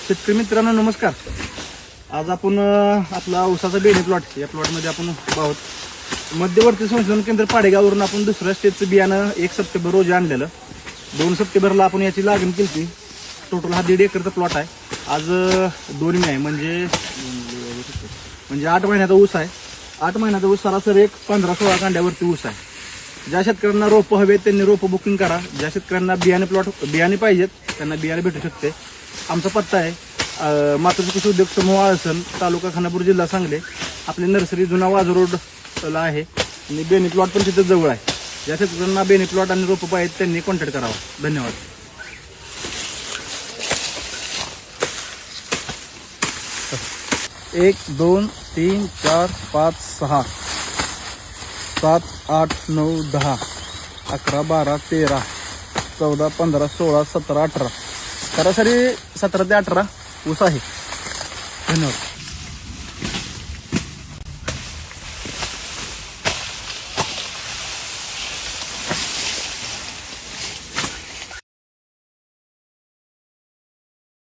शेतकरी मित्रांनो नमस्कार. आज आपण आपला ऊसाचा बेणी प्लॉट या प्लॉटमध्ये आपण आहोत. मध्यवर्ती संशोधन केंद्र पाडेगाववरून आपण दुसऱ्या स्टेजचं बियाणं 1 सप्टेंबर रोजी आणलेलं. 2 सप्टेंबरला आपण याची लागण केली. टोटल हा 1.5 एकरचा प्लॉट आहे. आज 2 मे आहे म्हणजे 8 महिन्याचा ऊस आहे. 8 महिन्याचा ऊस सरासरी एक 15-16 कांड्यावरती ऊस आहे. ज्या शेतकऱ्यांना रोपं हवेत त्यांनी रोपं बुकिंग करा. ज्या शेतकऱ्यांना बियाणे पाहिजेत त्यांना बियाणे भेटू शकते. आमचा पत्ता आहे मातोश्री कृषी उद्योग समूह आळसण, तालुका खानापूर, जिल्हा सांगली. आपली नर्सरी जुना वाज रोडला आहे आणि बेणी प्लॉट पण तिथे जवळ आहे. ज्या शेतकऱ्यांना बेणी प्लॉट आणि रोपं पाहिजेत त्यांनी कॉन्टॅक्ट करावा. धन्यवाद. 1 2 3 4 5 6 7 8 9 10 11 12 13 14 15 16 17 18 सरासरी 17 ते 18 ऊस आहे. धन्यवाद.